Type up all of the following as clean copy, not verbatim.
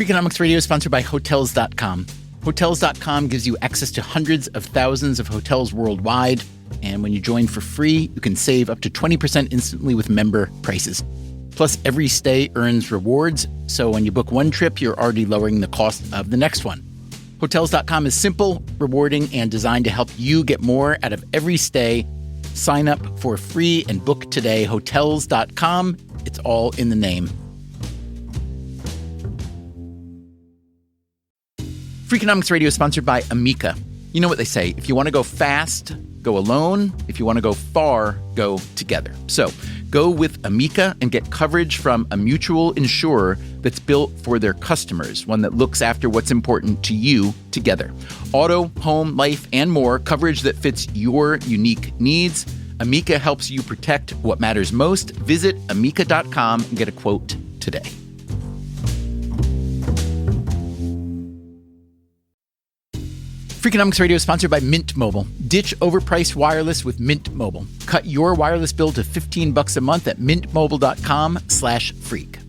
Freakonomics Radio is sponsored by Hotels.com. Hotels.com gives you access to hundreds of thousands of hotels worldwide. And when you join for free, you can save up to 20% instantly with member prices. Plus, every stay earns rewards. So when you book one trip, you're already lowering the cost of the next one. Hotels.com is simple, rewarding, and designed to help you get more out of every stay. Sign up for free and book today. Hotels.com. It's all in the name. Freakonomics Radio is sponsored by Amica. You know what they say, if you want to go fast, go alone. If you want to go far, go together. So go with Amica and get coverage from a mutual insurer that's built for their customers, one that looks after what's important to you together. Auto, home, life, and more, coverage that fits your unique needs. Amica helps you protect what matters most. Visit amica.com and get a quote today. Freakonomics Radio is sponsored by Mint Mobile. Ditch overpriced wireless with Mint Mobile. Cut your wireless bill to $15 a month at mintmobile.com/freak.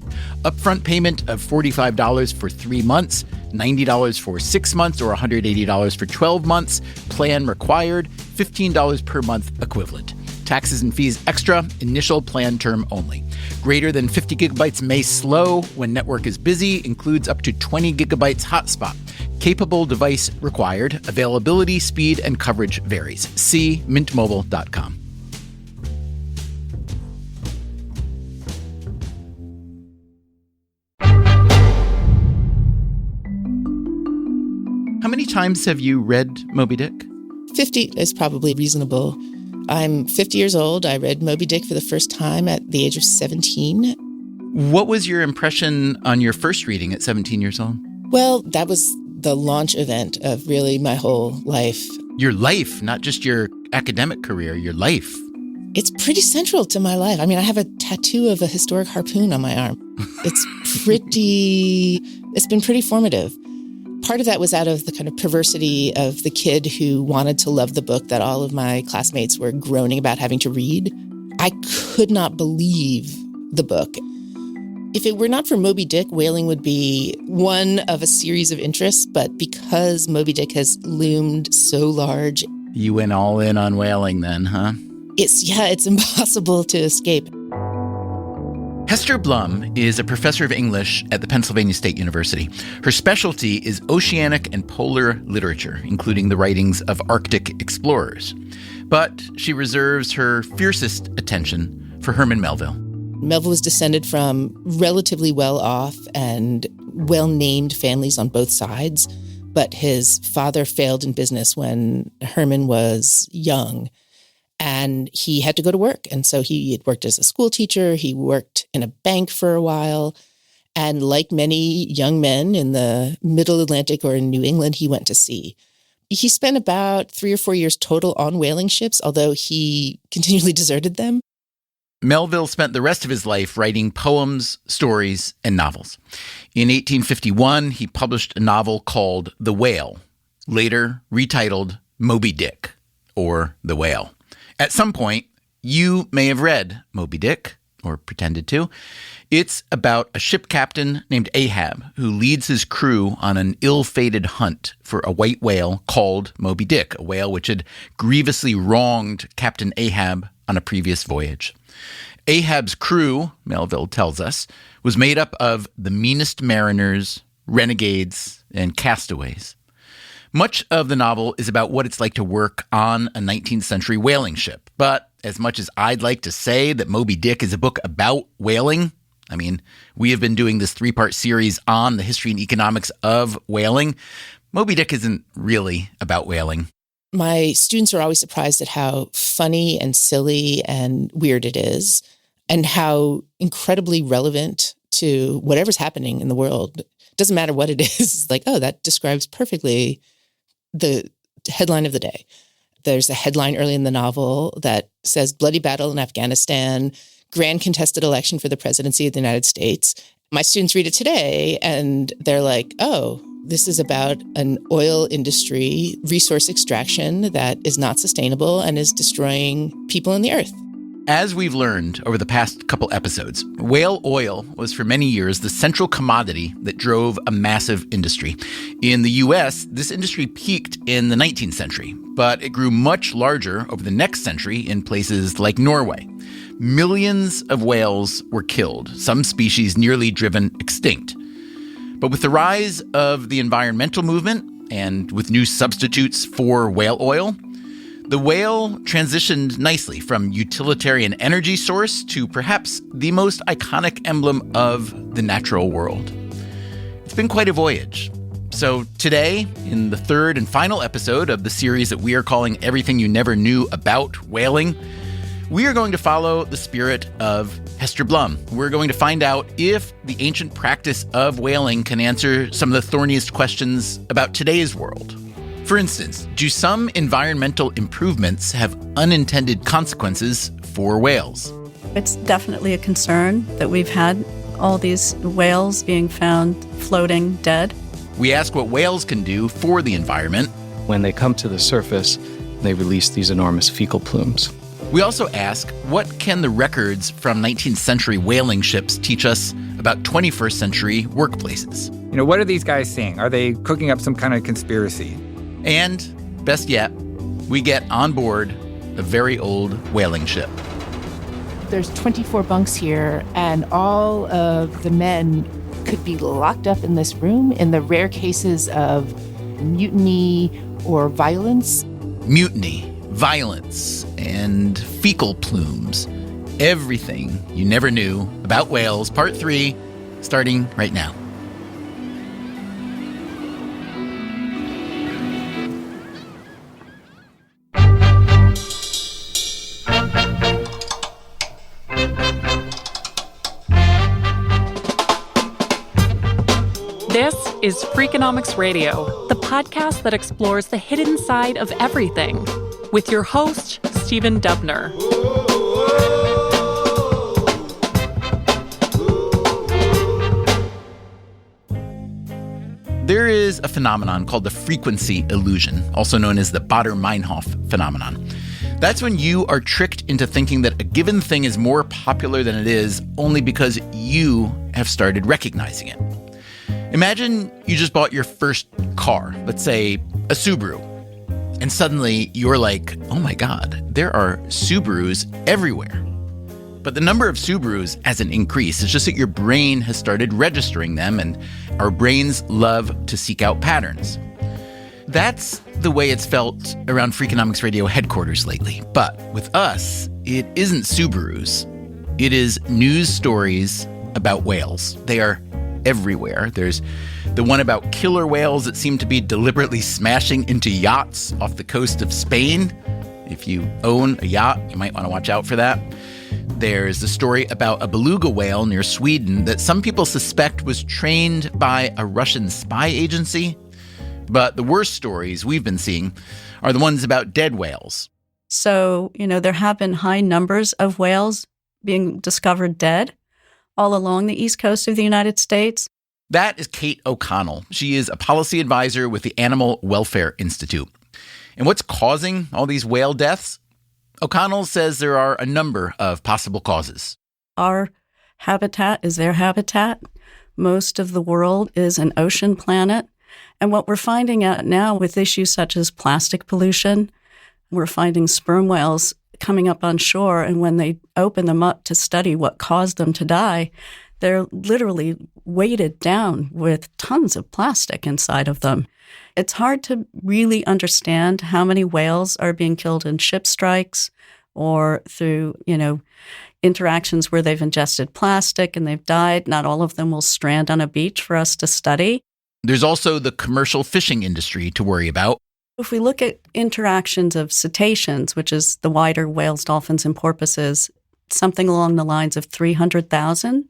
Upfront payment of $45 for 3 months, $90 for 6 months, or $180 for 12 months. Plan required, $15 per month equivalent. Taxes and fees extra, initial plan term only. Greater than 50 gigabytes may slow when network is busy, includes up to 20 gigabytes hotspot. Capable device required. Availability, speed, and coverage varies. See mintmobile.com. How many times have you read Moby Dick? 50 is probably reasonable. I'm 50 years old. I read Moby Dick for the first time at the age of 17. What was your impression on your first reading at 17 years old? Well, that was the launch event of really my whole life. Your life, not just your academic career, your life. It's pretty central to my life. I mean, I have a tattoo of a historic harpoon on my arm. It's been pretty formative. Part of that was out of the kind of perversity of the kid who wanted to love the book that all of my classmates were groaning about having to read. I could not believe the book. If it were not for Moby Dick, whaling would be one of a series of interests, but because Moby Dick has loomed so large... You went all in on whaling then, huh? It's impossible to escape. Hester Blum is a professor of English at the Pennsylvania State University. Her specialty is oceanic and polar literature, including the writings of Arctic explorers. But she reserves her fiercest attention for Herman Melville. Melville was descended from relatively well-off and well-named families on both sides, but his father failed in business when Herman was young, and he had to go to work. And so he had worked as a school teacher, he worked in a bank for a while, and like many young men in the Middle Atlantic or in New England, he went to sea. He spent about 3 or 4 years total on whaling ships, although he continually deserted them. Melville spent the rest of his life writing poems, stories, and novels. In 1851, he published a novel called The Whale, later retitled Moby Dick, or The Whale. At some point, you may have read Moby Dick, or pretended to. It's about a ship captain named Ahab who leads his crew on an ill-fated hunt for a white whale called Moby Dick, a whale which had grievously wronged Captain Ahab on a previous voyage. Ahab's crew, Melville tells us, was made up of the meanest mariners, renegades, and castaways. Much of the novel is about what it's like to work on a 19th century whaling ship. But as much as I'd like to say that Moby Dick is a book about whaling, I mean, we have been doing this 3-part series on the history and economics of whaling. Moby Dick isn't really about whaling. My students are always surprised at how funny and silly and weird it is, and how incredibly relevant to whatever's happening in the world. It doesn't matter what it is. It's like, oh, that describes perfectly the headline of the day. There's a headline early in the novel that says, "Bloody Battle in Afghanistan, Grand Contested Election for the Presidency of the United States." My students read it today and they're like, oh, this is about an oil industry, resource extraction that is not sustainable and is destroying people on the earth. As we've learned over the past couple episodes, whale oil was for many years the central commodity that drove a massive industry. In the U.S., this industry peaked in the 19th century, but it grew much larger over the next century in places like Norway. Millions of whales were killed, some species nearly driven extinct. But with the rise of the environmental movement and with new substitutes for whale oil, the whale transitioned nicely from utilitarian energy source to perhaps the most iconic emblem of the natural world. It's been quite a voyage. So today, in the third and final episode of the series that we are calling Everything You Never Knew About Whaling, we are going to follow the spirit of Hester Blum. We're going to find out if the ancient practice of whaling can answer some of the thorniest questions about today's world. For instance, do some environmental improvements have unintended consequences for whales? It's definitely a concern that we've had all these whales being found floating dead. We ask what whales can do for the environment. When they come to the surface, they release these enormous fecal plumes. We also ask, what can the records from 19th century whaling ships teach us about 21st century workplaces? What are these guys seeing? Are they cooking up some kind of conspiracy? And, best yet, we get on board a very old whaling ship. There's 24 bunks here, and all of the men could be locked up in this room in the rare cases of mutiny or violence. Mutiny, violence, and fecal plumes. Everything you never knew about whales, Part 3, starting right now. This is Freakonomics Radio, the podcast that explores the hidden side of everything, with your host, Stephen Dubner. There is a phenomenon called the frequency illusion, also known as the Baader-Meinhof phenomenon. That's when you are tricked into thinking that a given thing is more popular than it is only because you have started recognizing it. Imagine you just bought your first car, let's say a Subaru, and suddenly you're like, oh my God, there are Subarus everywhere. But the number of Subarus hasn't increased. It's just that your brain has started registering them, and our brains love to seek out patterns. That's the way it's felt around Freakonomics Radio headquarters lately. But with us, it isn't Subarus. It is news stories about whales. They are everywhere. There's the one about killer whales that seem to be deliberately smashing into yachts off the coast of Spain. If you own a yacht, you might want to watch out for that. There's the story about a beluga whale near Sweden that some people suspect was trained by a Russian spy agency. But the worst stories we've been seeing are the ones about dead whales. So, there have been high numbers of whales being discovered dead all along the east coast of the United States. That is Kate O'Connell. She is a policy advisor with the Animal Welfare Institute. And what's causing all these whale deaths? O'Connell says there are a number of possible causes. Our habitat is their habitat. Most of the world is an ocean planet. And what we're finding out now with issues such as plastic pollution, we're finding sperm whales coming up on shore, and when they open them up to study what caused them to die, they're literally weighted down with tons of plastic inside of them. It's hard to really understand how many whales are being killed in ship strikes or through, interactions where they've ingested plastic and they've died. Not all of them will strand on a beach for us to study. There's also the commercial fishing industry to worry about. If we look at interactions of cetaceans, which is the wider whales, dolphins, and porpoises, something along the lines of 300,000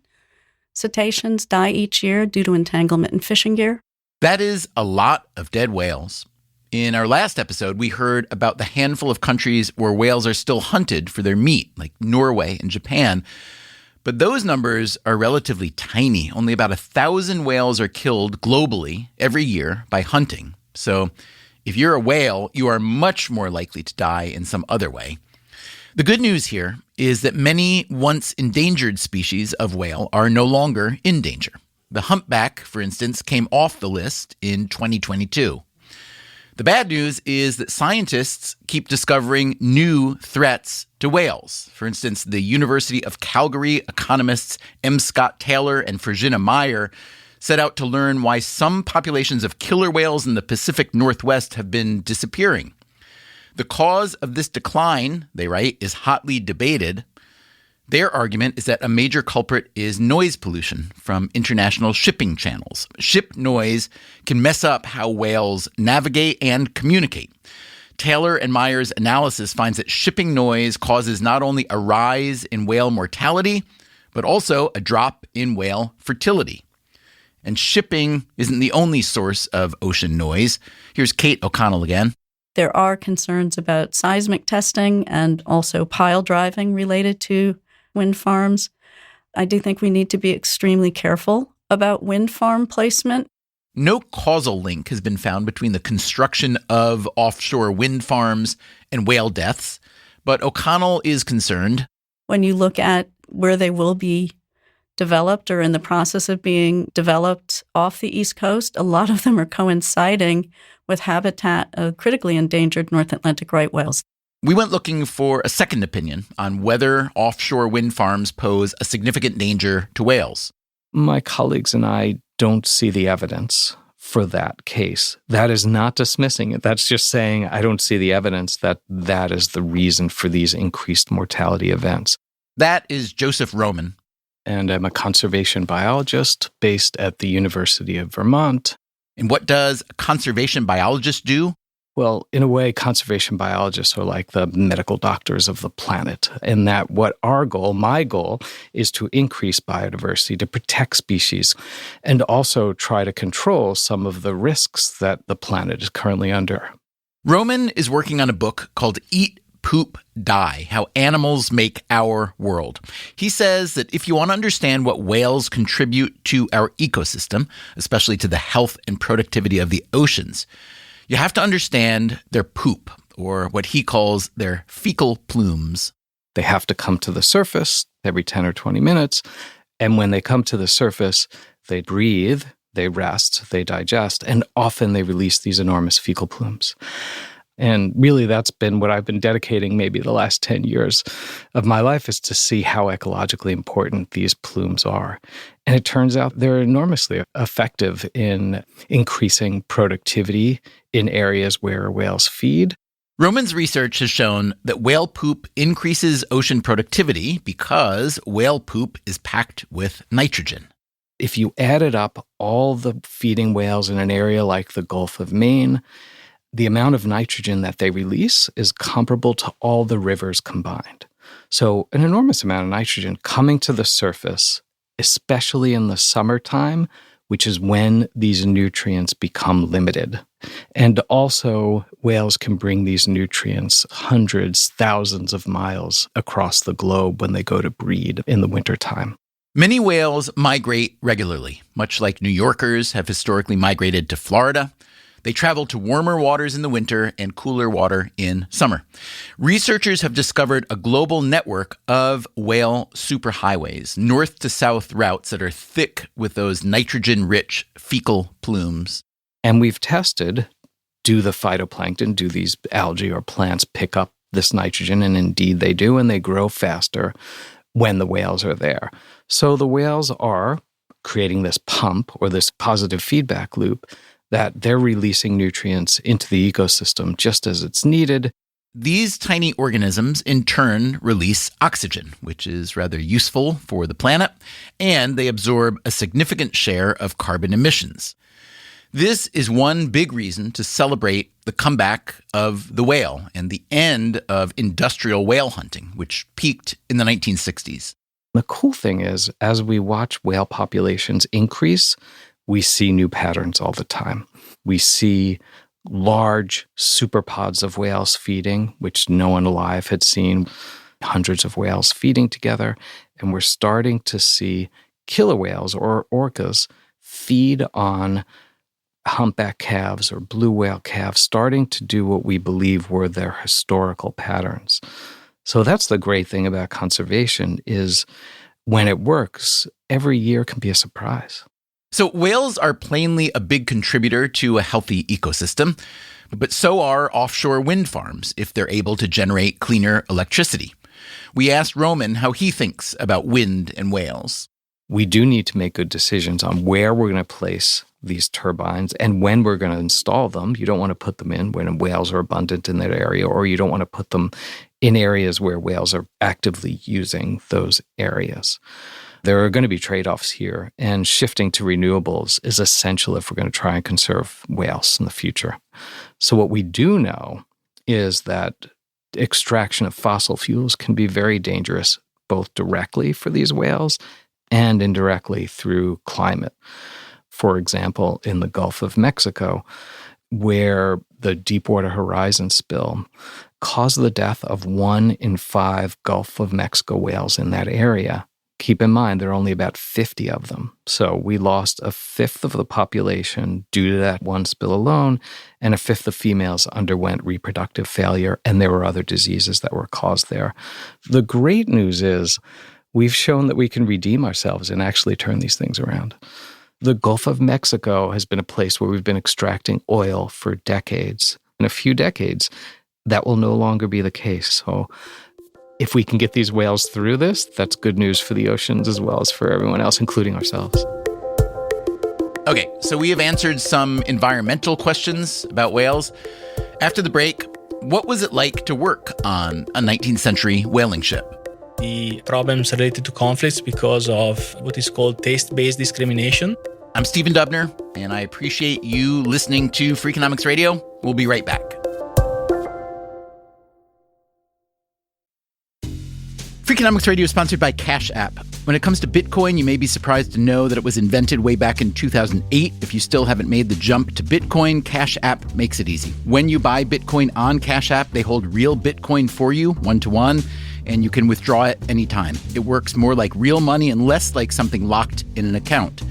cetaceans die each year due to entanglement in fishing gear. That is a lot of dead whales. In our last episode, we heard about the handful of countries where whales are still hunted for their meat, like Norway and Japan. But those numbers are relatively tiny. Only about 1,000 whales are killed globally every year by hunting. So if you're a whale, you are much more likely to die in some other way. The good news here is that many once endangered species of whale are no longer in danger. The humpback, for instance, came off the list in 2022. The bad news is that scientists keep discovering new threats to whales. For instance, the University of Calgary economists M. Scott Taylor and Virginia Meyer set out to learn why some populations of killer whales in the Pacific Northwest have been disappearing. The cause of this decline, they write, is hotly debated. Their argument is that a major culprit is noise pollution from international shipping channels. Ship noise can mess up how whales navigate and communicate. Taylor and Meyer's analysis finds that shipping noise causes not only a rise in whale mortality, but also a drop in whale fertility. And shipping isn't the only source of ocean noise. Here's Kate O'Connell again. There are concerns about seismic testing and also pile driving related to wind farms. I do think we need to be extremely careful about wind farm placement. No causal link has been found between the construction of offshore wind farms and whale deaths, but O'Connell is concerned. When you look at where they will be developed or in the process of being developed off the East Coast, a lot of them are coinciding with habitat of critically endangered North Atlantic right whales. We went looking for a second opinion on whether offshore wind farms pose a significant danger to whales. My colleagues and I don't see the evidence for that case. That is not dismissing it. That's just saying I don't see the evidence that that is the reason for these increased mortality events. That is Joseph Roman. And I'm a conservation biologist based at the University of Vermont. And what does a conservation biologist do? Well, in a way, conservation biologists are like the medical doctors of the planet, in that what our goal, my goal, is to increase biodiversity, to protect species, and also try to control some of the risks that the planet is currently under. Roman is working on a book called Eat, Poop, Die: How Animals Make Our World. He says that if you want to understand what whales contribute to our ecosystem, especially to the health and productivity of the oceans, you have to understand their poop, or what he calls their fecal plumes. They have to come to the surface every 10 or 20 minutes, and when they come to the surface, they breathe, they rest, they digest, and often they release these enormous fecal plumes. And really, that's been what I've been dedicating maybe the last 10 years of my life, is to see how ecologically important these plumes are. And it turns out they're enormously effective in increasing productivity in areas where whales feed. Roman's research has shown that whale poop increases ocean productivity because whale poop is packed with nitrogen. If you added up all the feeding whales in an area like the Gulf of Maine, the amount of nitrogen that they release is comparable to all the rivers combined. So an enormous amount of nitrogen coming to the surface, especially in the summertime, which is when these nutrients become limited. And also, whales can bring these nutrients hundreds, thousands of miles across the globe when they go to breed in the wintertime. Many whales migrate regularly, much like New Yorkers have historically migrated to Florida. They travel to warmer waters in the winter and cooler water in summer. Researchers have discovered a global network of whale superhighways, north to south routes that are thick with those nitrogen-rich fecal plumes. And we've tested, do the phytoplankton, do these algae or plants pick up this nitrogen? And indeed they do, and they grow faster when the whales are there. So the whales are creating this pump or this positive feedback loop that they're releasing nutrients into the ecosystem just as it's needed. These tiny organisms, in turn, release oxygen, which is rather useful for the planet, and they absorb a significant share of carbon emissions. This is one big reason to celebrate the comeback of the whale and the end of industrial whale hunting, which peaked in the 1960s. The cool thing is, as we watch whale populations increase, we see new patterns all the time. We see large superpods of whales feeding, which no one alive had seen, hundreds of whales feeding together. And we're starting to see killer whales or orcas feed on humpback calves or blue whale calves, starting to do what we believe were their historical patterns. So that's the great thing about conservation is when it works, every year can be a surprise. So whales are plainly a big contributor to a healthy ecosystem, but so are offshore wind farms if they're able to generate cleaner electricity. We asked Roman how he thinks about wind and whales. We do need to make good decisions on where we're going to place these turbines and when we're going to install them. You don't want to put them in when whales are abundant in that area, or you don't want to put them in areas where whales are actively using those areas. There are going to be trade-offs here, and shifting to renewables is essential if we're going to try and conserve whales in the future. So what we do know is that extraction of fossil fuels can be very dangerous, both directly for these whales and indirectly through climate. For example, in the Gulf of Mexico, where the Deepwater Horizon spill caused the death of 1 in 5 Gulf of Mexico whales in that area. Keep in mind, there are only about 50 of them. So we lost a fifth of the population due to that one spill alone, and a fifth of females underwent reproductive failure, and there were other diseases that were caused there. The great news is we've shown that we can redeem ourselves and actually turn these things around. The Gulf of Mexico has been a place where we've been extracting oil for decades. In a few decades, that will no longer be the case. So if we can get these whales through this, that's good news for the oceans as well as for everyone else, including ourselves. Okay, so we have answered some environmental questions about whales. After the break, what was it like to work on a 19th century whaling ship? The problems related to conflicts because of what is called taste-based discrimination. I'm Stephen Dubner, and I appreciate you listening to Freakonomics Radio. We'll be right back. Freakonomics Radio is sponsored by Cash App. When it comes to Bitcoin, you may be surprised to know that it was invented way back in 2008. If you still haven't made the jump to Bitcoin, Cash App makes it easy. When you buy Bitcoin on Cash App, they hold real Bitcoin for you, 1-to-1, and you can withdraw it anytime. It works more like real money and less like something locked in an account.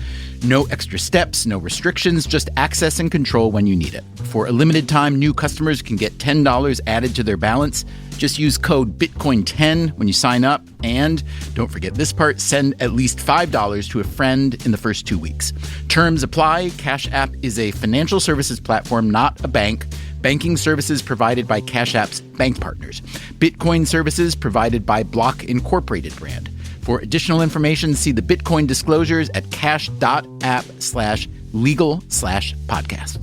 No extra steps, no restrictions, just access and control when you need it. For a limited time, new customers can get $10 added to their balance. Just use code BITCOIN10 when you sign up. And don't forget this part, send at least $5 to a friend in the first 2 weeks. Terms apply. Cash App is a financial services platform, not a bank. Banking services provided by Cash App's bank partners. Bitcoin services provided by Block Incorporated brand. For additional information, see the Bitcoin disclosures at cash.app/legal/podcast.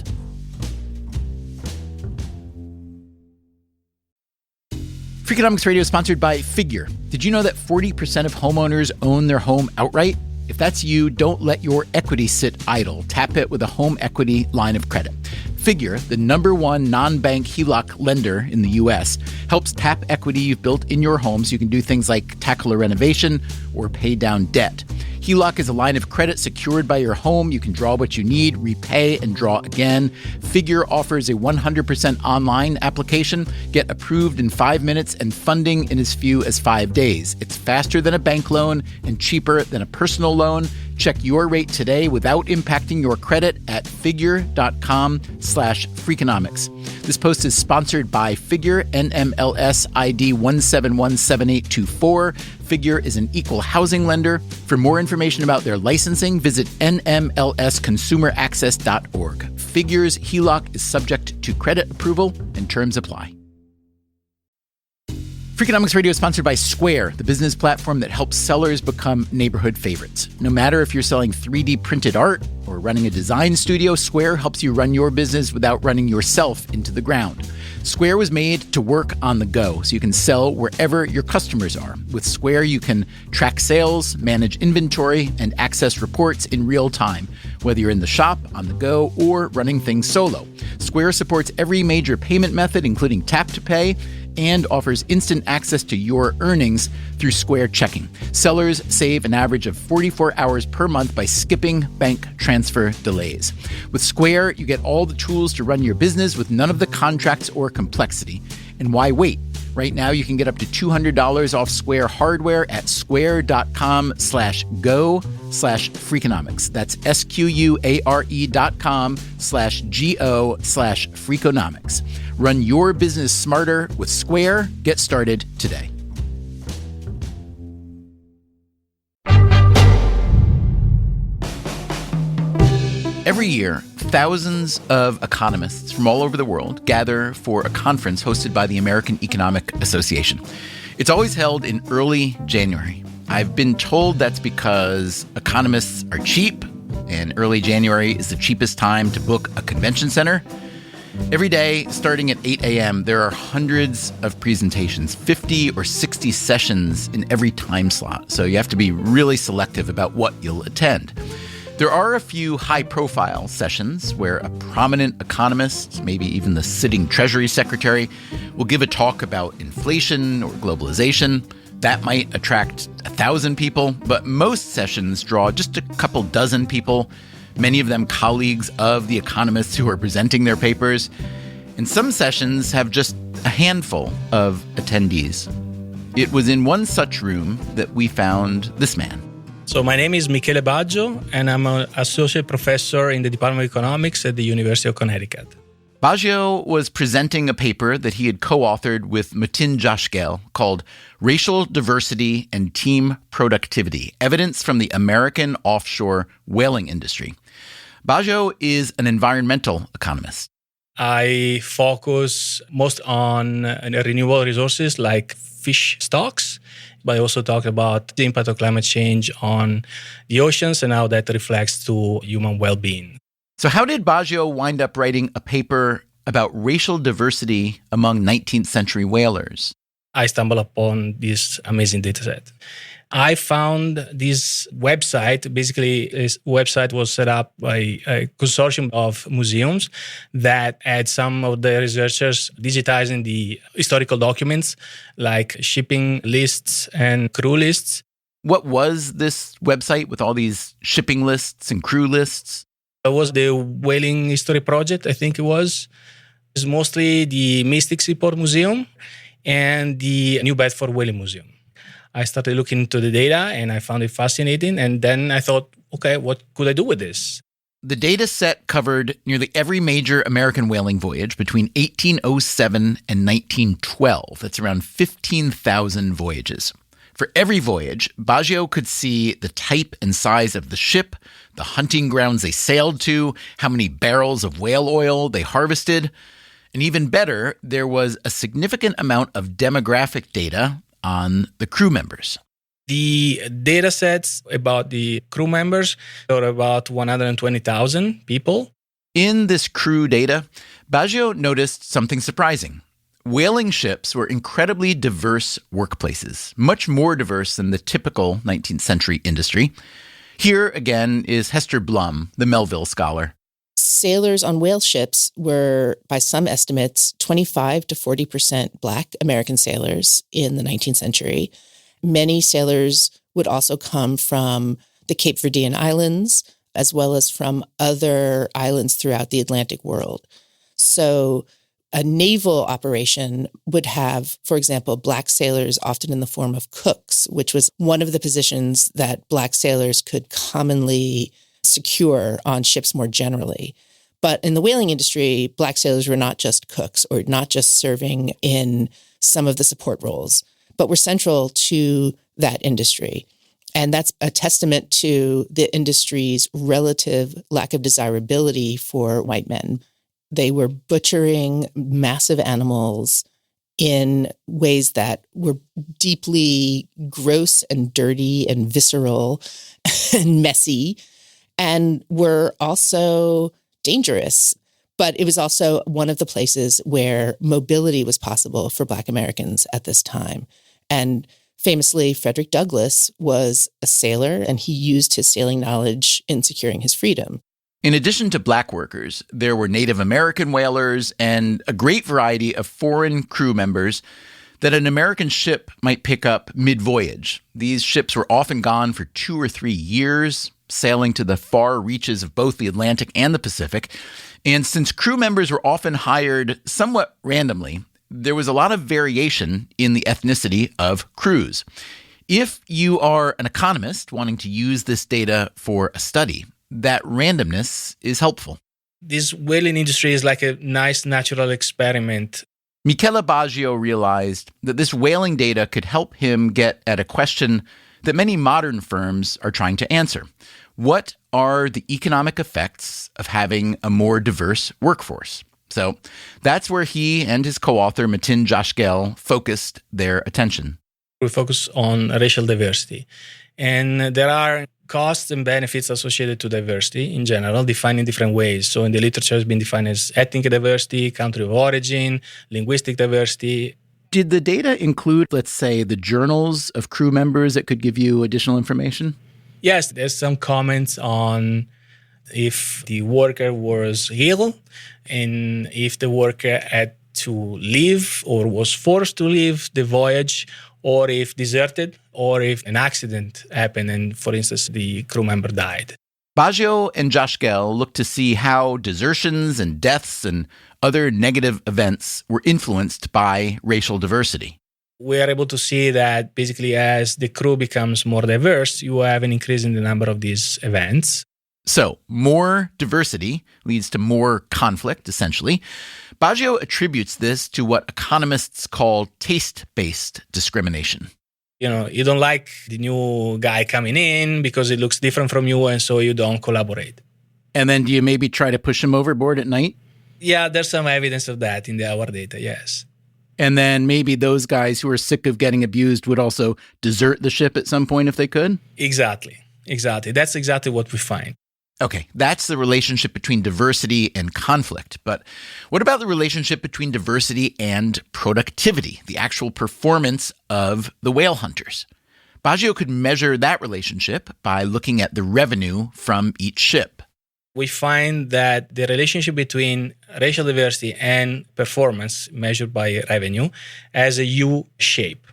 Freakonomics Radio is sponsored by Figure. Did you know that 40% of homeowners own their home outright? If that's you, don't let your equity sit idle. Tap it with a home equity line of credit. Figure, the #1 non-bank HELOC lender in the U.S., helps tap equity you've built in your home so you can do things like tackle a renovation or pay down debt. HELOC is a line of credit secured by your home. You can draw what you need, repay, and draw again. Figure offers a 100% online application. Get approved in 5 minutes and funding in as few as 5 days. It's faster than a bank loan and cheaper than a personal loan. Check your rate today without impacting your credit at figure.com/freakonomics. This post is sponsored by Figure, NMLS ID 1717824. Figure is an equal housing lender. For more information about their licensing, visit nmlsconsumeraccess.org. Figure's HELOC is subject to credit approval and terms apply. Freakonomics Radio is sponsored by Square, the business platform that helps sellers become neighborhood favorites. No matter if you're selling 3D printed art or running a design studio, Square helps you run your business without running yourself into the ground. Square was made to work on the go, so you can sell wherever your customers are. With Square, you can track sales, manage inventory, and access reports in real time, whether you're in the shop, on the go, or running things solo. Square supports every major payment method, including tap to pay, and offers instant access to your earnings through Square Checking. Sellers save an average of 44 hours per month by skipping bank transfer delays. With Square, you get all the tools to run your business with none of the contracts or complexity. And why wait? Right now, you can get up to $200 off Square hardware at square.com/go/freakonomics. That's SQUARE.com/GO/freakonomics. Run your business smarter with Square. Get started today. Every year, thousands of economists from all over the world gather for a conference hosted by the American Economic Association. It's always held in early January. I've been told that's because economists are cheap, and early January is the cheapest time to book a convention center. Every day, starting at 8 a.m., there are hundreds of presentations, 50 or 60 sessions in every time slot. So you have to be really selective about what you'll attend. There are a few high-profile sessions where a prominent economist, maybe even the sitting Treasury Secretary, will give a talk about inflation or globalization. That might attract 1,000 people, but most sessions draw just a couple dozen people, many of them colleagues of the economists who are presenting their papers. And some sessions have just a handful of attendees. It was in one such room that we found this man. So my name is Michele Baggio, and I'm an associate professor in the Department of Economics at the University of Connecticut. Baggio was presenting a paper that he had co-authored with Metin Jashgel called Racial Diversity and Team Productivity, Evidence from the American Offshore Whaling Industry. Baggio is an environmental economist. I focus most on renewable resources like fish stocks, but I also talk about the impact of climate change on the oceans and how that reflects to human well-being. So how did Baggio wind up writing a paper about racial diversity among 19th century whalers? I stumbled upon this amazing data set. I found this website. Basically, this website was set up by a consortium of museums that had some of the researchers digitizing the historical documents like shipping lists and crew lists. What was this website with all these shipping lists and crew lists? It was the Whaling History Project, I think it was. It's mostly the Mystic Seaport Museum and the New Bedford Whaling Museum. I started looking into the data and I found it fascinating. And then I thought, okay, what could I do with this? The data set covered nearly every major American whaling voyage between 1807 and 1912. That's around 15,000 voyages. For every voyage, Baggio could see the type and size of the ship, the hunting grounds they sailed to, how many barrels of whale oil they harvested. And even better, there was a significant amount of demographic data on the crew members. The data sets about the crew members are about 120,000 people. In this crew data, Baggio noticed something surprising. Whaling ships were incredibly diverse workplaces, much more diverse than the typical 19th century industry. Here, again, is Hester Blum, the Melville scholar. Sailors on whale ships were, by some estimates, 25 to 40% Black American sailors in the 19th century. Many sailors would also come from the Cape Verdean Islands, as well as from other islands throughout the Atlantic world. So a naval operation would have, for example, Black sailors often in the form of cooks, which was one of the positions that Black sailors could commonly secure on ships more generally. But in the whaling industry, Black sailors were not just cooks or not just serving in some of the support roles, but were central to that industry. And that's a testament to the industry's relative lack of desirability for white men. They were butchering massive animals in ways that were deeply gross and dirty and visceral and messy, and were also dangerous. But it was also one of the places where mobility was possible for Black Americans at this time. And famously, Frederick Douglass was a sailor, and he used his sailing knowledge in securing his freedom. In addition to Black workers, there were Native American whalers and a great variety of foreign crew members that an American ship might pick up mid-voyage. These ships were often gone for 2 or 3 years, sailing to the far reaches of both the Atlantic and the Pacific. And since crew members were often hired somewhat randomly, there was a lot of variation in the ethnicity of crews. If you are an economist wanting to use this data for a study, that randomness is helpful. This whaling industry is like a nice natural experiment. Michele Baggio realized that this whaling data could help him get at a question that many modern firms are trying to answer. what are the economic effects of having a more diverse workforce? So that's where he and his co-author, Metin Jashgel, focused their attention. We focus on racial diversity. And there are costs and benefits associated to diversity in general, defined in different ways. So in the literature, it's been defined as ethnic diversity, country of origin, linguistic diversity. Did the data include, let's say, the journals of crew members that could give you additional information? Yes, there's some comments on if the worker was ill and if the worker had to leave or was forced to leave the voyage, or if deserted, or if an accident happened and, for instance, the crew member died. Baggio and Jashgel looked to see how desertions and deaths and other negative events were influenced by racial diversity. We are able to see that basically as the crew becomes more diverse, you have an increase in the number of these events. So, more diversity leads to more conflict, essentially. Baggio attributes this to what economists call taste-based discrimination. You don't like the new guy coming in because it looks different from you, and so you don't collaborate. And then do you maybe try to push him overboard at night? Yeah, there's some evidence of that in our data, yes. And then maybe those guys who are sick of getting abused would also desert the ship at some point if they could? Exactly. That's exactly what we find. Okay, that's the relationship between diversity and conflict. But what about the relationship between diversity and productivity, the actual performance of the whale hunters? Baggio could measure that relationship by looking at the revenue from each ship. We find that the relationship between racial diversity and performance measured by revenue has a U shape.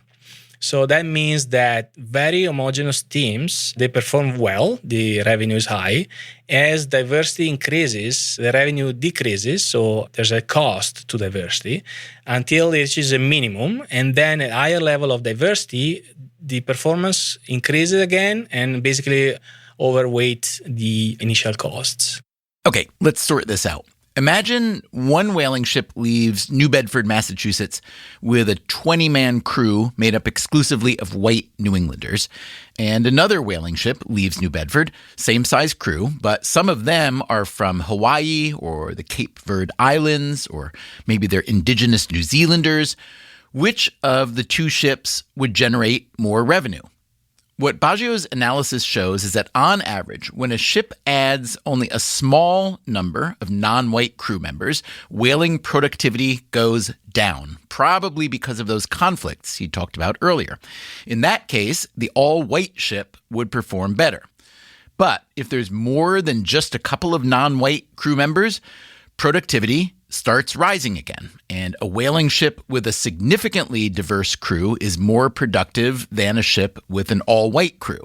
So that means that very homogeneous teams, they perform well, the revenue is high. As diversity increases, the revenue decreases, so there's a cost to diversity, until it reaches a minimum. And then at a higher level of diversity, the performance increases again and basically overweight the initial costs. Okay, let's sort this out. Imagine one whaling ship leaves New Bedford, Massachusetts, with a 20-man crew made up exclusively of white New Englanders, and another whaling ship leaves New Bedford, same size crew, but some of them are from Hawaii or the Cape Verde Islands, or maybe they're indigenous New Zealanders. Which of the two ships would generate more revenue? What Baggio's analysis shows is that on average, when a ship adds only a small number of non-white crew members, whaling productivity goes down, probably because of those conflicts he talked about earlier. In that case, the all-white ship would perform better. But if there's more than just a couple of non-white crew members, productivity starts rising again, and a whaling ship with a significantly diverse crew is more productive than a ship with an all-white crew.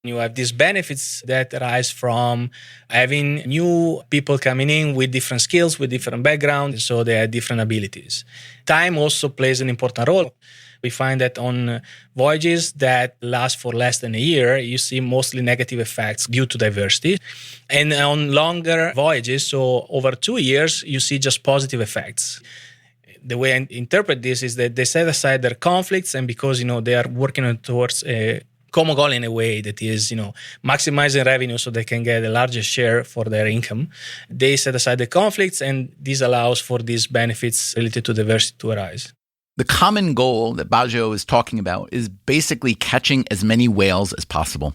You have these benefits that arise from having new people coming in with different skills, with different backgrounds, so they have different abilities. Time also plays an important role. We find that on voyages that last for less than a year, you see mostly negative effects due to diversity. And on longer voyages, so over 2 years, you see just positive effects. The way I interpret this is that they set aside their conflicts, and because they are working towards a common goal in a way that is maximizing revenue so they can get a larger share for their income, they set aside the conflicts, and this allows for these benefits related to diversity to arise. The common goal that Baggio is talking about is basically catching as many whales as possible.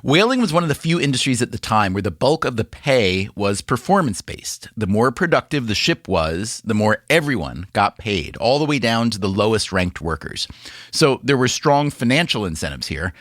Whaling was one of the few industries at the time where the bulk of the pay was performance-based. The more productive the ship was, the more everyone got paid, all the way down to the lowest-ranked workers. So there were strong financial incentives here,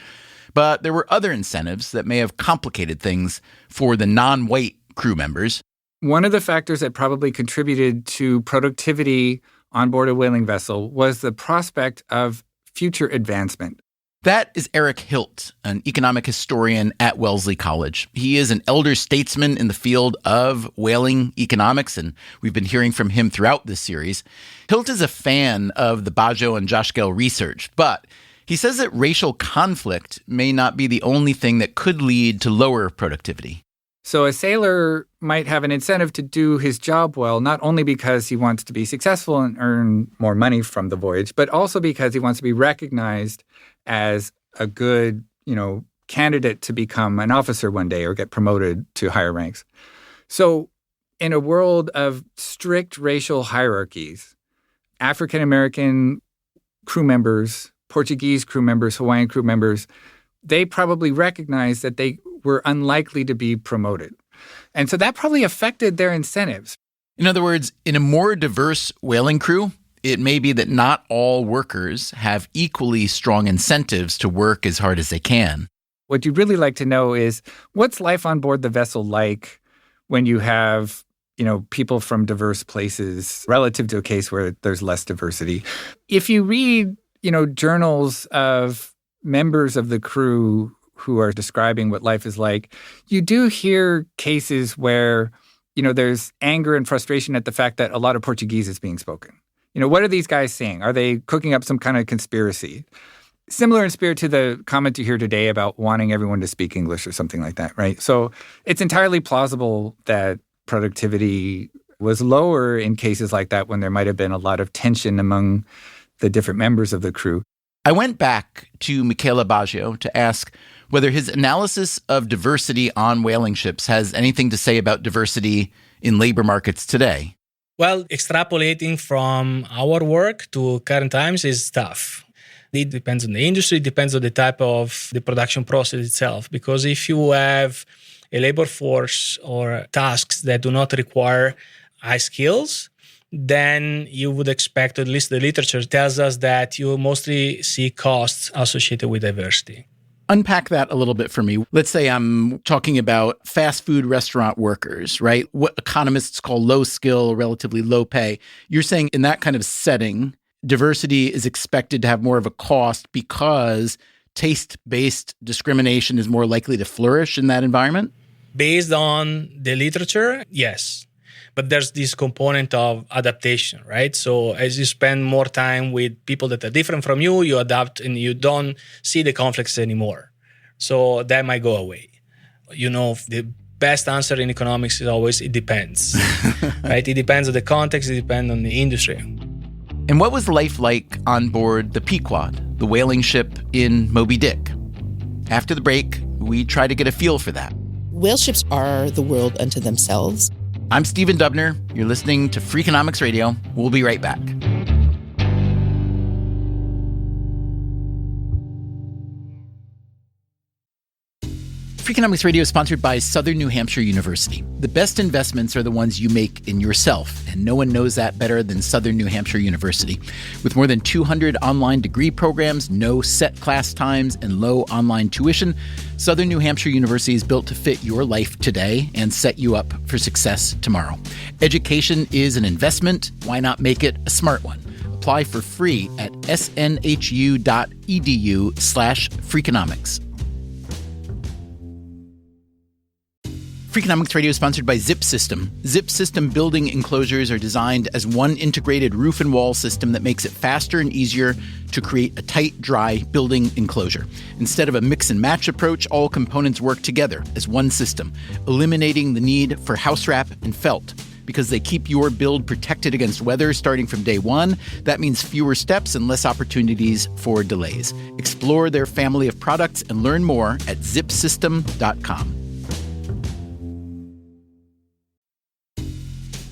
but there were other incentives that may have complicated things for the non-white crew members. One of the factors that probably contributed to productivity on board a whaling vessel was the prospect of future advancement. That is Eric Hilt, an economic historian at Wellesley College. He is an elder statesman in the field of whaling economics, and we've been hearing from him throughout this series. Hilt is a fan of the Baggio and Jashgel research, but he says that racial conflict may not be the only thing that could lead to lower productivity. So a sailor might have an incentive to do his job well, not only because he wants to be successful and earn more money from the voyage, but also because he wants to be recognized as a good, candidate to become an officer one day or get promoted to higher ranks. So in a world of strict racial hierarchies, African-American crew members, Portuguese crew members, Hawaiian crew members, they probably recognized that they were unlikely to be promoted. And so that probably affected their incentives. In other words, in a more diverse whaling crew, it may be that not all workers have equally strong incentives to work as hard as they can. What you'd really like to know is, what's life on board the vessel like when you have, people from diverse places relative to a case where there's less diversity? If you read, journals of members of the crew who are describing what life is like, you do hear cases where, there's anger and frustration at the fact that a lot of Portuguese is being spoken. What are these guys saying? Are they cooking up some kind of conspiracy? Similar in spirit to the comment you hear today about wanting everyone to speak English or something like that, right? So it's entirely plausible that productivity was lower in cases like that when there might have been a lot of tension among the different members of the crew. I went back to Michele Baggio to ask whether his analysis of diversity on whaling ships has anything to say about diversity in labor markets today. Well, extrapolating from our work to current times is tough. It depends on the industry, it depends on the type of the production process itself. Because if you have a labor force or tasks that do not require high skills, then you would expect, at least the literature tells us, that you mostly see costs associated with diversity. Unpack that a little bit for me. Let's say I'm talking about fast food restaurant workers, right? What economists call low skill, relatively low pay. You're saying in that kind of setting, diversity is expected to have more of a cost because taste-based discrimination is more likely to flourish in that environment? Based on the literature, yes. But there's this component of adaptation, right? So as you spend more time with people that are different from you, you adapt and you don't see the conflicts anymore. So that might go away. The best answer in economics is always, it depends, right? It depends on the context, it depends on the industry. And what was life like on board the Pequod, the whaling ship in Moby Dick? After the break, we try to get a feel for that. Whale ships are the world unto themselves. I'm Stephen Dubner. You're listening to Freakonomics Radio. We'll be right back. Freakonomics Radio is sponsored by Southern New Hampshire University. The best investments are the ones you make in yourself, and no one knows that better than Southern New Hampshire University. With more than 200 online degree programs, no set class times, and low online tuition, Southern New Hampshire University is built to fit your life today and set you up for success tomorrow. Education is an investment. Why not make it a smart one? Apply for free at snhu.edu/Freakonomics. Freakonomics Radio is sponsored by Zip System. Zip System building enclosures are designed as one integrated roof and wall system that makes it faster and easier to create a tight, dry building enclosure. Instead of a mix and match approach, all components work together as one system, eliminating the need for house wrap and felt. Because they keep your build protected against weather starting from day one, that means fewer steps and less opportunities for delays. Explore their family of products and learn more at zipsystem.com.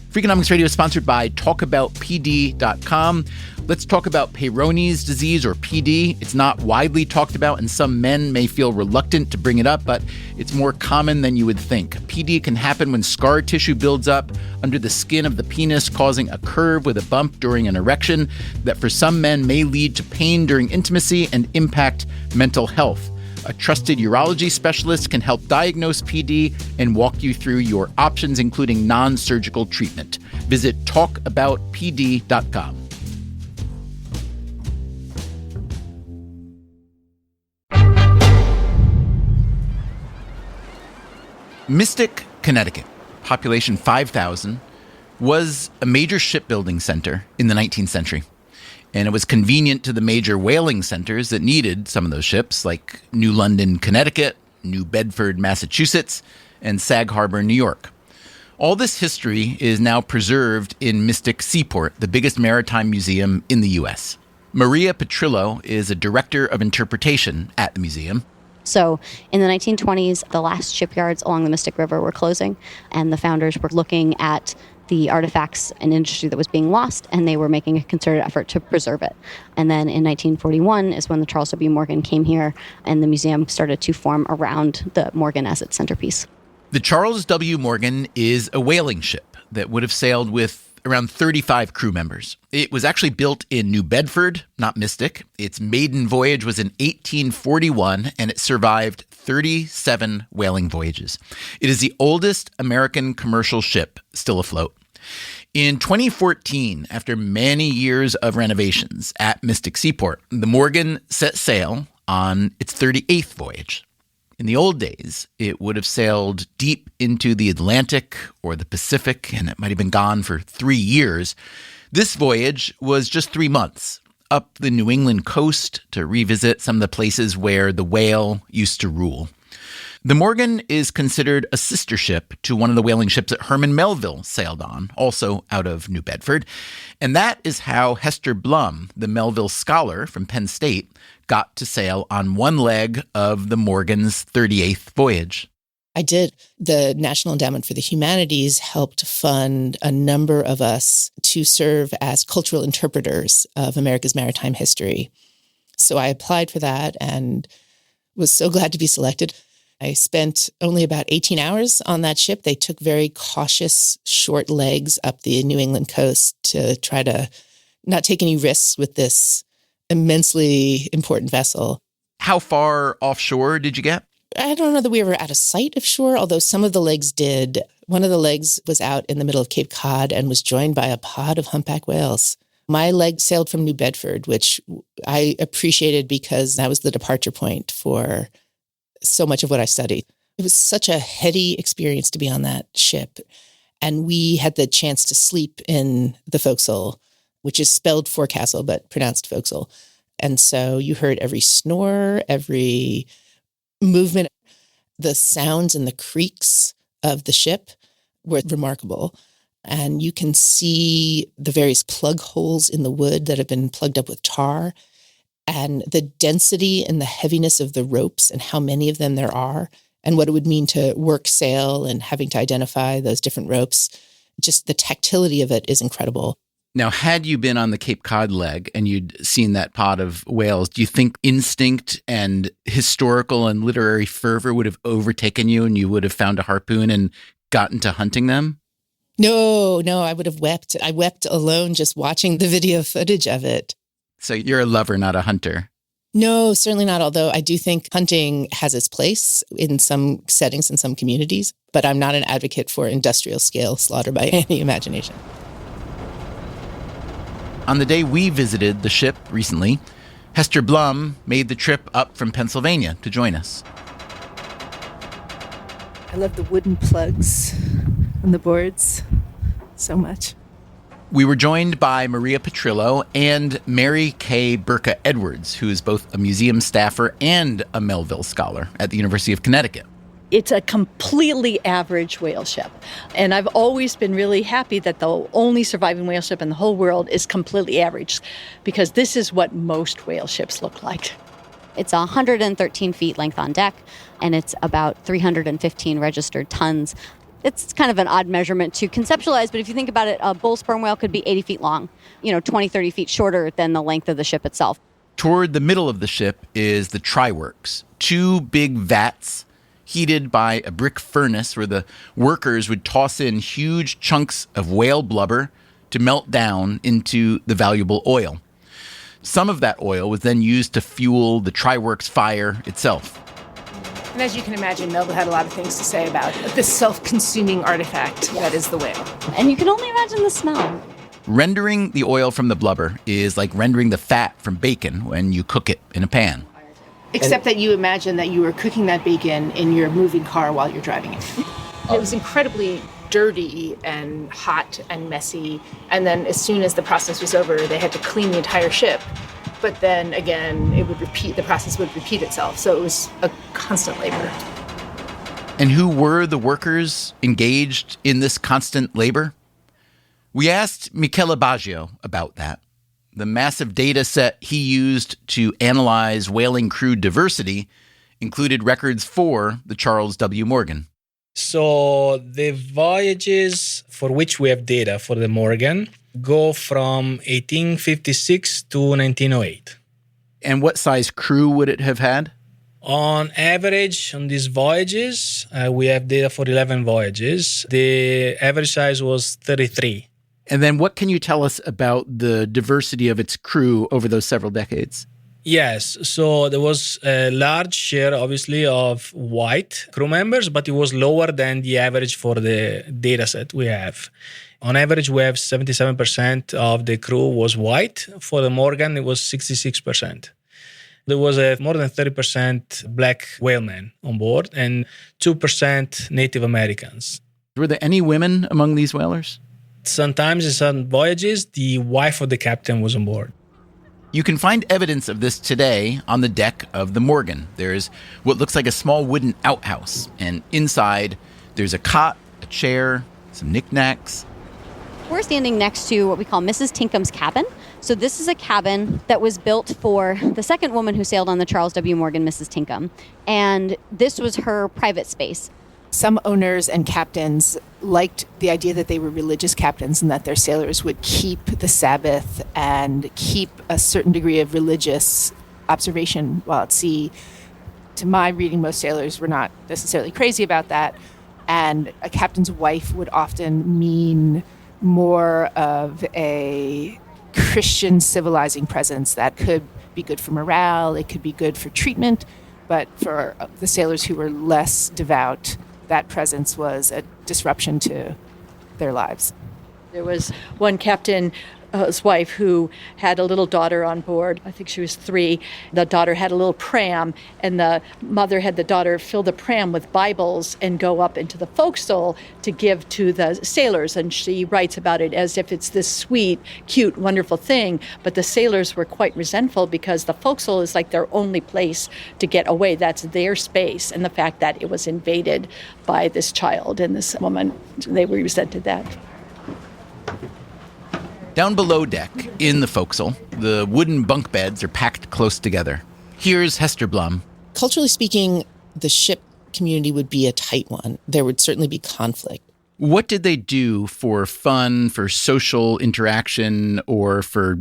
Freakonomics Radio is sponsored by TalkAboutPD.com. Let's talk about Peyronie's disease, or PD. It's not widely talked about, and some men may feel reluctant to bring it up, but it's more common than you would think. PD can happen when scar tissue builds up under the skin of the penis, causing a curve with a bump during an erection that for some men may lead to pain during intimacy and impact mental health. A trusted urology specialist can help diagnose PD and walk you through your options, including non-surgical treatment. Visit talkaboutpd.com. Mystic, Connecticut, population 5,000, was a major shipbuilding center in the 19th century. And it was convenient to the major whaling centers that needed some of those ships, like New London, Connecticut, New Bedford, Massachusetts, and Sag Harbor, New York. All this history is now preserved in Mystic Seaport, the biggest maritime museum in the U.S. Maria Petrillo is a director of interpretation at the museum. So in the 1920s, the last shipyards along the Mystic River were closing, and the founders were looking at the artifacts and industry that was being lost, and they were making a concerted effort to preserve it. And then in 1941 is when the Charles W. Morgan came here, and the museum started to form around the Morgan as its centerpiece. The Charles W. Morgan is a whaling ship that would have sailed with around 35 crew members. It was actually built in New Bedford, not Mystic. Its maiden voyage was in 1841, and it survived 37 whaling voyages. It is the oldest American commercial ship still afloat. In 2014, after many years of renovations at Mystic Seaport, the Morgan set sail on its 38th voyage. In the old days, it would have sailed deep into the Atlantic or the Pacific, and it might have been gone for 3 years. This voyage was just 3 months, up the New England coast to revisit some of the places where the whale used to rule. The Morgan is considered a sister ship to one of the whaling ships that Herman Melville sailed on, also out of New Bedford. And that is how Hester Blum, the Melville scholar from Penn State, got to sail on one leg of the Morgan's 38th voyage. I did. The National Endowment for the Humanities helped fund a number of us to serve as cultural interpreters of America's maritime history. So I applied for that and was so glad to be selected. I spent only about 18 hours on that ship. They took very cautious, short legs up the New England coast to try to not take any risks with this immensely important vessel. How far offshore did you get? I don't know that we were out of sight of shore, although some of the legs did. One of the legs was out in the middle of Cape Cod and was joined by a pod of humpback whales. My leg sailed from New Bedford, which I appreciated because that was the departure point for so much of what I studied. It was such a heady experience to be on that ship. And we had the chance to sleep in the forecastle, which is spelled forecastle, but pronounced forecastle. And so you heard every snore, every movement. The sounds and the creaks of the ship were remarkable. And you can see the various plug holes in the wood that have been plugged up with tar, and the density and the heaviness of the ropes and how many of them there are, and what it would mean to work sail and having to identify those different ropes. Just the tactility of it is incredible. Now, had you been on the Cape Cod leg and you'd seen that pod of whales, do you think instinct and historical and literary fervor would have overtaken you and you would have found a harpoon and gotten to hunting them? No, I would have wept. I wept alone just watching the video footage of it. So you're a lover, not a hunter. No, certainly not. Although I do think hunting has its place in some settings, in some communities, but I'm not an advocate for industrial scale slaughter by any imagination. On the day we visited the ship recently, Hester Blum made the trip up from Pennsylvania to join us. I love the wooden plugs on the boards so much. We were joined by Maria Petrillo and Mary Kay Burka Edwards, who is both a museum staffer and a Melville scholar at the University of Connecticut. It's a completely average whale ship. And I've always been really happy that the only surviving whale ship in the whole world is completely average, because this is what most whale ships look like. It's 113 feet length on deck, and it's about 315 registered tons. It's kind of an odd measurement to conceptualize, but if you think about it, a bull sperm whale could be 80 feet long, 20, 30 feet shorter than the length of the ship itself. Toward the middle of the ship is the tryworks, 2 big vats heated by a brick furnace where the workers would toss in huge chunks of whale blubber to melt down into the valuable oil. Some of that oil was then used to fuel the tryworks fire itself. And as you can imagine, Melville had a lot of things to say about this self-consuming artifact that is the whale. And you can only imagine the smell. Rendering the oil from the blubber is like rendering the fat from bacon when you cook it in a pan. Except that you imagine that you were cooking that bacon in your moving car while you're driving it. It was incredibly dirty and hot and messy. And then as soon as the process was over, they had to clean the entire ship. But then again, the process would repeat itself. So it was a constant labor. And who were the workers engaged in this constant labor? We asked Michele Baggio about that. The massive data set he used to analyze whaling crew diversity included records for the Charles W. Morgan. So the voyages for which we have data for the Morgan go from 1856 to 1908. And what size crew would it have had? On average, on these voyages, we have data for 11 voyages. The average size was 33. And then what can you tell us about the diversity of its crew over those several decades? Yes, so there was a large share, obviously, of white crew members, but it was lower than the average for the data set we have. On average, we have 77% of the crew was white. For the Morgan, it was 66%. There was more than 30% black whalemen on board and 2% Native Americans. Were there any women among these whalers? Sometimes in some voyages, the wife of the captain was on board. You can find evidence of this today on the deck of the Morgan. There's what looks like a small wooden outhouse, and inside there's a cot, a chair, some knickknacks. We're standing next to what we call Mrs. Tinkham's cabin. So this is a cabin that was built for the second woman who sailed on the Charles W. Morgan, Mrs. Tinkham. And this was her private space. Some owners and captains liked the idea that they were religious captains and that their sailors would keep the Sabbath and keep a certain degree of religious observation while at sea. To my reading, most sailors were not necessarily crazy about that. And a captain's wife would often mean more of a Christian civilizing presence that could be good for morale, it could be good for treatment, but for the sailors who were less devout, that presence was a disruption to their lives. There was one captain's wife who had a little daughter on board. I think she was 3. The daughter had a little pram, and the mother had the daughter fill the pram with Bibles and go up into the forecastle to give to the sailors. And she writes about it as if it's this sweet, cute, wonderful thing. But the sailors were quite resentful because the forecastle is like their only place to get away. That's their space. And the fact that it was invaded by this child and this woman, they resented that. Down below deck, in the forecastle, the wooden bunk beds are packed close together. Here's Hester Blum. Culturally speaking, the ship community would be a tight one. There would certainly be conflict. What did they do for fun, for social interaction, or for,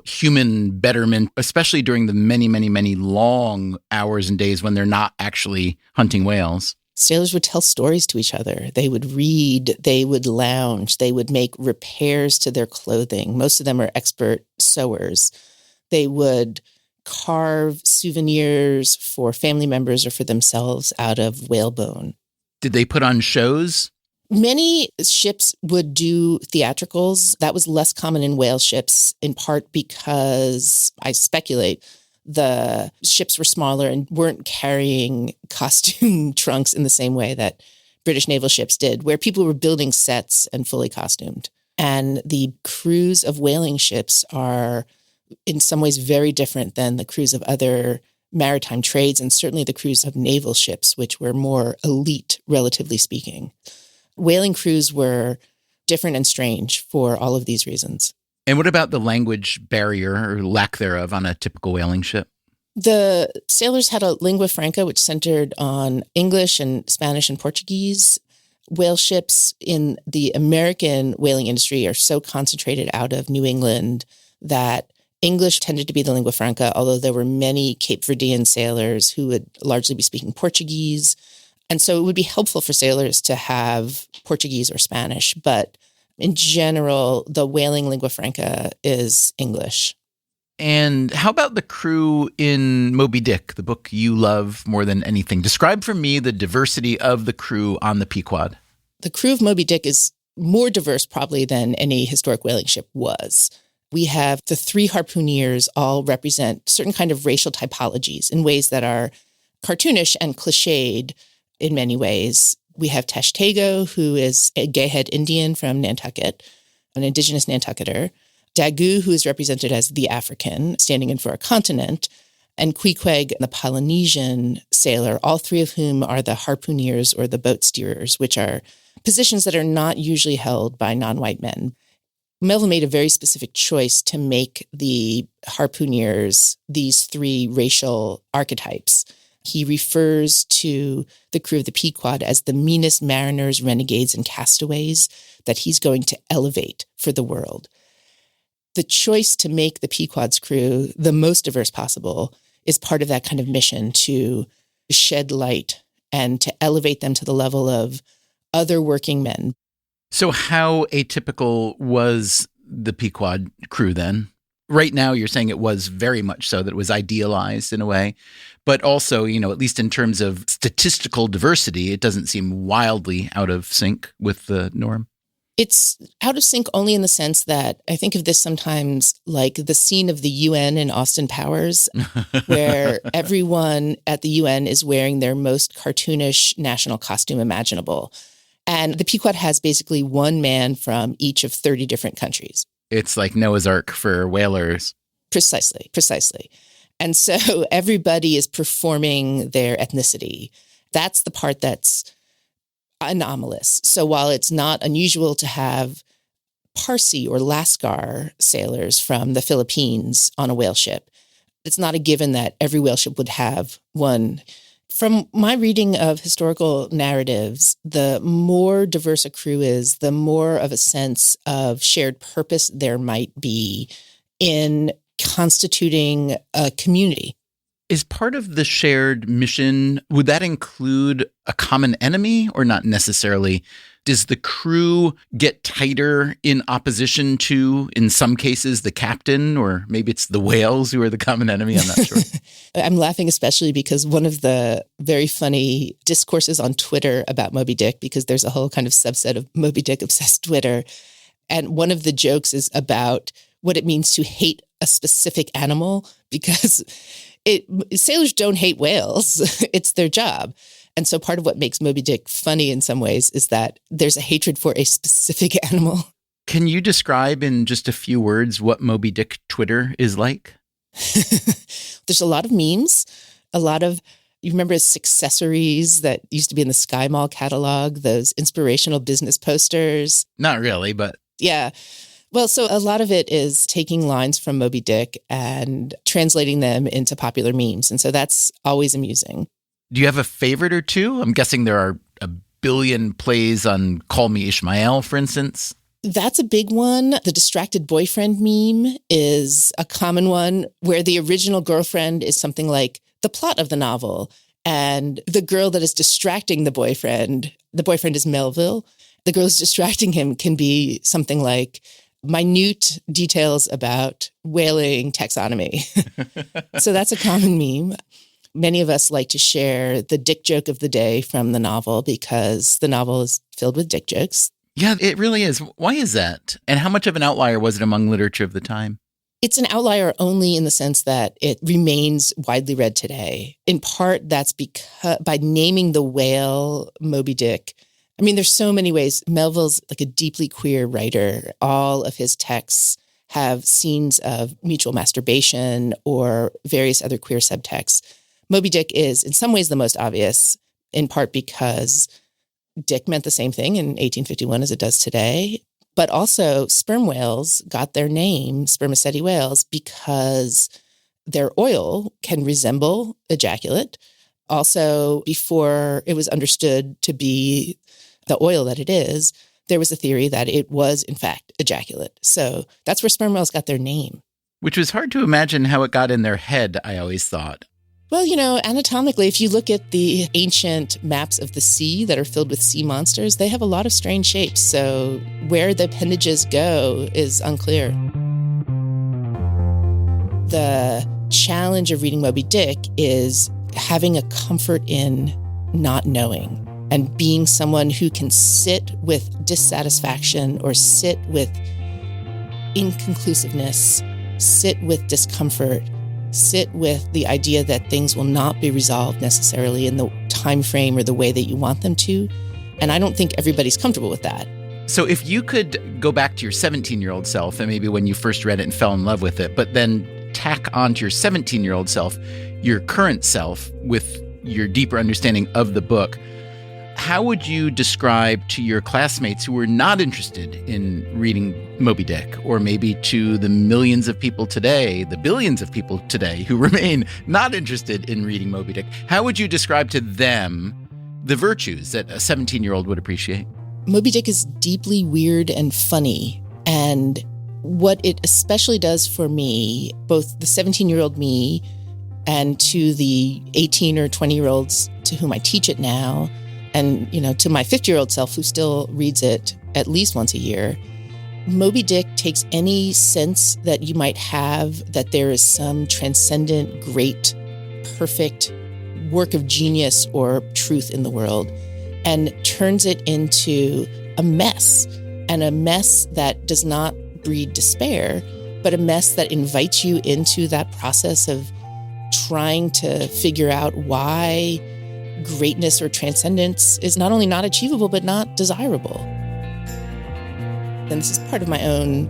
human betterment, especially during the many, many, many long hours and days when they're not actually hunting whales? Sailors would tell stories to each other. They would read, they would lounge, they would make repairs to their clothing. Most of them are expert sewers. They would carve souvenirs for family members or for themselves out of whalebone. Did they put on shows? Many ships would do theatricals. That was less common in whale ships, in part because, I speculate, the ships were smaller and weren't carrying costume trunks in the same way that British naval ships did, where people were building sets and fully costumed. And the crews of whaling ships are in some ways very different than the crews of other maritime trades, and certainly the crews of naval ships, which were more elite, relatively speaking. Whaling crews were different and strange for all of these reasons. And what about the language barrier or lack thereof on a typical whaling ship? The sailors had a lingua franca, which centered on English and Spanish and Portuguese. Whale ships in the American whaling industry are so concentrated out of New England that English tended to be the lingua franca, although there were many Cape Verdean sailors who would largely be speaking Portuguese. And so it would be helpful for sailors to have Portuguese or Spanish, but in general, the whaling lingua franca is English. And how about the crew in Moby Dick, the book you love more than anything? Describe for me the diversity of the crew on the Pequod. The crew of Moby Dick is more diverse probably than any historic whaling ship was. We have the 3 harpooneers all represent certain kind of racial typologies in ways that are cartoonish and cliched in many ways. We have Tashtego, who is a gay-head Indian from Nantucket, an indigenous Nantucketer. Daggoo, who is represented as the African, standing in for a continent. And Queequeg, the Polynesian sailor, all 3 of whom are the harpooneers or the boat steerers, which are positions that are not usually held by non-white men. Melville made a very specific choice to make the harpooneers these 3 racial archetypes. He refers to the crew of the Pequod as the meanest mariners, renegades, and castaways that he's going to elevate for the world. The choice to make the Pequod's crew the most diverse possible is part of that kind of mission to shed light and to elevate them to the level of other working men. So how atypical was the Pequod crew then? Right now, you're saying it was very much so, that it was idealized in a way. But also, at least in terms of statistical diversity, it doesn't seem wildly out of sync with the norm. It's out of sync only in the sense that I think of this sometimes like the scene of the UN in Austin Powers, where everyone at the UN is wearing their most cartoonish national costume imaginable. And the Pequod has basically one man from each of 30 different countries. It's like Noah's Ark for whalers. Precisely. And so everybody is performing their ethnicity. That's the part that's anomalous. So while it's not unusual to have Parsi or Lascar sailors from the Philippines on a whale ship, it's not a given that every whale ship would have one. From my reading of historical narratives, the more diverse a crew is, the more of a sense of shared purpose there might be in constituting a community. Is part of the shared mission, would that include a common enemy or not necessarily? Does the crew get tighter in opposition to, in some cases, the captain, or maybe it's the whales who are the common enemy? I'm not sure. I'm laughing especially because one of the very funny discourses on Twitter about Moby Dick, because there's a whole kind of subset of Moby Dick obsessed Twitter. And one of the jokes is about what it means to hate a specific animal, because sailors don't hate whales. It's their job. And so part of what makes Moby Dick funny in some ways is that there's a hatred for a specific animal. Can you describe in just a few words what Moby Dick Twitter is like? There's a lot of memes, you remember Successories that used to be in the Sky Mall catalog, those inspirational business posters? Not really, but... Yeah. Well, so a lot of it is taking lines from Moby Dick and translating them into popular memes. And so that's always amusing. Do you have a favorite or two? I'm guessing there are a billion plays on Call Me Ishmael, for instance. That's a big one. The distracted boyfriend meme is a common one where the original girlfriend is something like the plot of the novel. And the girl that is distracting the boyfriend is Melville. The girl who's distracting him can be something like minute details about whaling taxonomy. So that's a common meme. Many of us like to share the dick joke of the day from the novel because the novel is filled with dick jokes. Yeah, it really is. Why is that? And how much of an outlier was it among literature of the time? It's an outlier only in the sense that it remains widely read today. In part, that's because by naming the whale Moby Dick, I mean, there's so many ways. Melville's like a deeply queer writer. All of his texts have scenes of mutual masturbation or various other queer subtexts. Moby Dick is in some ways the most obvious, in part because dick meant the same thing in 1851 as it does today. But also sperm whales got their name, spermaceti whales, because their oil can resemble ejaculate. Also, before it was understood to be the oil that it is, there was a theory that it was, in fact, ejaculate. So that's where sperm whales got their name. Which was hard to imagine how it got in their head, I always thought. Well, anatomically, if you look at the ancient maps of the sea that are filled with sea monsters, they have a lot of strange shapes. So where the appendages go is unclear. The challenge of reading Moby Dick is having a comfort in not knowing and being someone who can sit with dissatisfaction or sit with inconclusiveness, sit with discomfort, sit with the idea that things will not be resolved necessarily in the time frame or the way that you want them to. And I don't think everybody's comfortable with that. So if you could go back to your 17-year-old self, and maybe when you first read it and fell in love with it, but then tack onto your 17-year-old self, your current self, with your deeper understanding of the book, how would you describe to your classmates who were not interested in reading Moby Dick, or maybe to the millions of people today, the billions of people today who remain not interested in reading Moby Dick, how would you describe to them the virtues that a 17-year-old would appreciate? Moby Dick is deeply weird and funny. And what it especially does for me, both the 17-year-old me and to the 18 or 20-year-olds to whom I teach it now, and, to my 50-year-old self who still reads it at least once a year, Moby Dick takes any sense that you might have that there is some transcendent, great, perfect work of genius or truth in the world and turns it into a mess, and a mess that does not breed despair, but a mess that invites you into that process of trying to figure out why greatness or transcendence is not only not achievable, but not desirable. And this is part of my own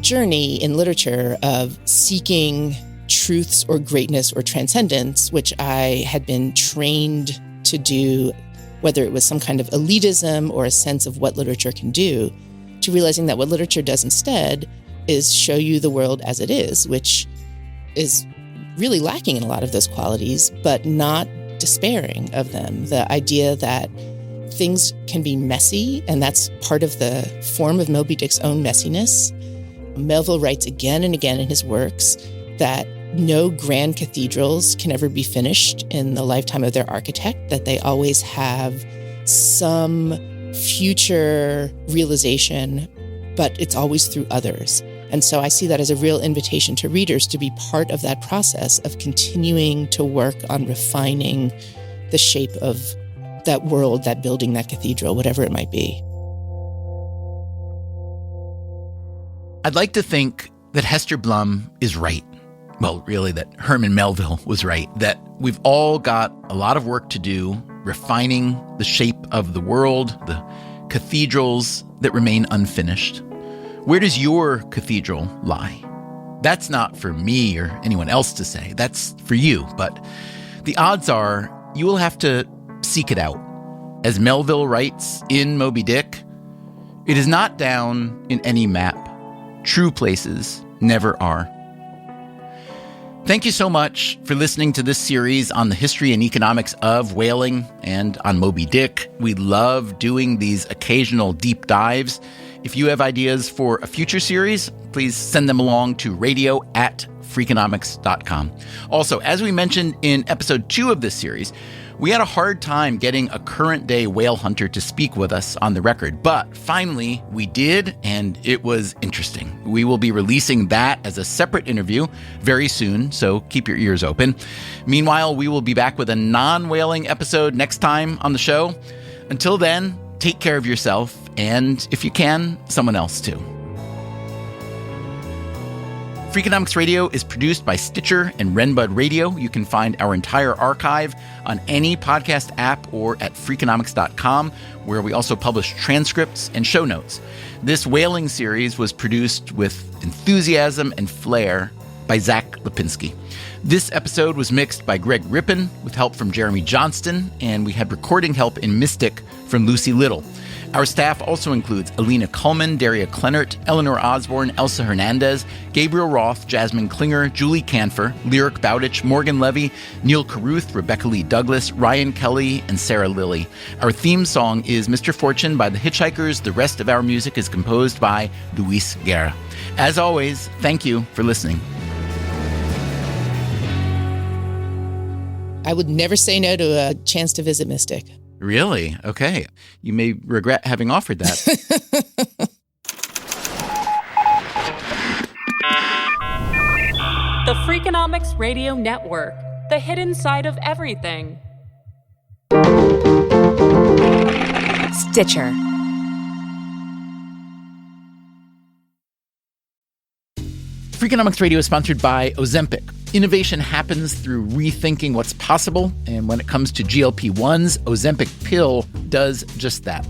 journey in literature of seeking truths or greatness or transcendence, which I had been trained to do, whether it was some kind of elitism or a sense of what literature can do, to realizing that what literature does instead is show you the world as it is, which is really lacking in a lot of those qualities, but not despairing of them. The idea that things can be messy, and that's part of the form of Moby Dick's own messiness. Melville writes again and again in his works that no grand cathedrals can ever be finished in the lifetime of their architect, that they always have some future realization, but it's always through others. And so I see that as a real invitation to readers to be part of that process of continuing to work on refining the shape of that world, that building, that cathedral, whatever it might be. I'd like to think that Hester Blum is right. Well, really, that Herman Melville was right, that we've all got a lot of work to do refining the shape of the world, the cathedrals that remain unfinished. Where does your cathedral lie? That's not for me or anyone else to say. That's for you. But the odds are you will have to seek it out. As Melville writes in Moby Dick, it is not down in any map. True places never are. Thank you so much for listening to this series on the history and economics of whaling and on Moby Dick. We love doing these occasional deep dives. If you have ideas for a future series, please send them along to radio@freakonomics.com. Also, as we mentioned in episode 2 of this series, we had a hard time getting a current-day whale hunter to speak with us on the record, but finally we did, and it was interesting. We will be releasing that as a separate interview very soon, so keep your ears open. Meanwhile, we will be back with a non-whaling episode next time on the show. Until then, take care of yourself, and if you can, someone else too. Freakonomics Radio is produced by Stitcher and Renbud Radio. You can find our entire archive on any podcast app or at freakonomics.com, where we also publish transcripts and show notes. This whaling series was produced with enthusiasm and flair by Zach Lipinski. This episode was mixed by Greg Rippin with help from Jeremy Johnston, and we had recording help in Mystic from Lucy Little. Our staff also includes Alina Kuhlman, Daria Kleinert, Eleanor Osborne, Elsa Hernandez, Gabriel Roth, Jasmine Klinger, Julie Canfer, Lyric Bowditch, Morgan Levy, Neil Carruth, Rebecca Lee Douglas, Ryan Kelly, and Sarah Lilly. Our theme song is Mr. Fortune by the Hitchhikers. The rest of our music is composed by Luis Guerra. As always, thank you for listening. I would never say no to a chance to visit Mystic. Really? Okay. You may regret having offered that. The Freakonomics Radio Network, the hidden side of everything. Stitcher. Freakonomics Radio is sponsored by Ozempic. Innovation happens through rethinking what's possible, and when it comes to GLP-1s, Ozempic pill does just that.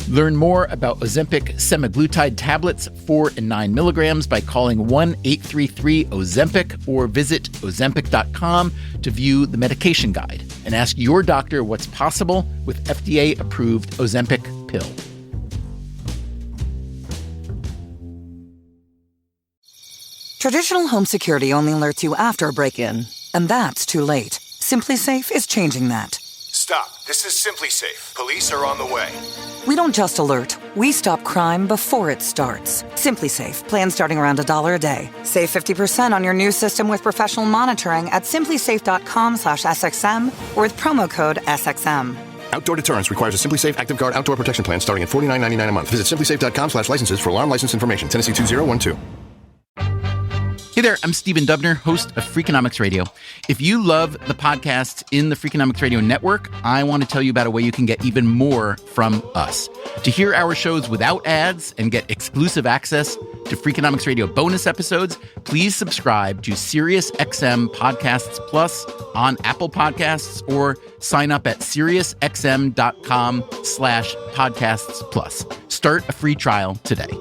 Learn more about Ozempic semaglutide tablets, 4 and 9 milligrams, by calling 1-833-OZEMPIC or visit ozempic.com to view the medication guide. and ask your doctor what's possible with FDA-approved Ozempic pill. Traditional home security only alerts you after a break-in, and that's too late. SimpliSafe is changing that. Stop. This is SimpliSafe. Police are on the way. We don't just alert, we stop crime before it starts. SimpliSafe, plan starting around $1 a day. Save 50% on your new system with professional monitoring at simplisafe.com/SXM or with promo code SXM. Outdoor deterrence requires a SimpliSafe Active Guard outdoor protection plan starting at $49.99 a month. Visit simplisafe.com/licenses for alarm license information. Tennessee 2012. Hey there, I'm Stephen Dubner, host of Freakonomics Radio. If you love the podcasts in the Freakonomics Radio network, I want to tell you about a way you can get even more from us. To hear our shows without ads and get exclusive access to Freakonomics Radio bonus episodes, please subscribe to SiriusXM Podcasts Plus on Apple Podcasts or sign up at SiriusXM.com/podcasts plus. Start a free trial today.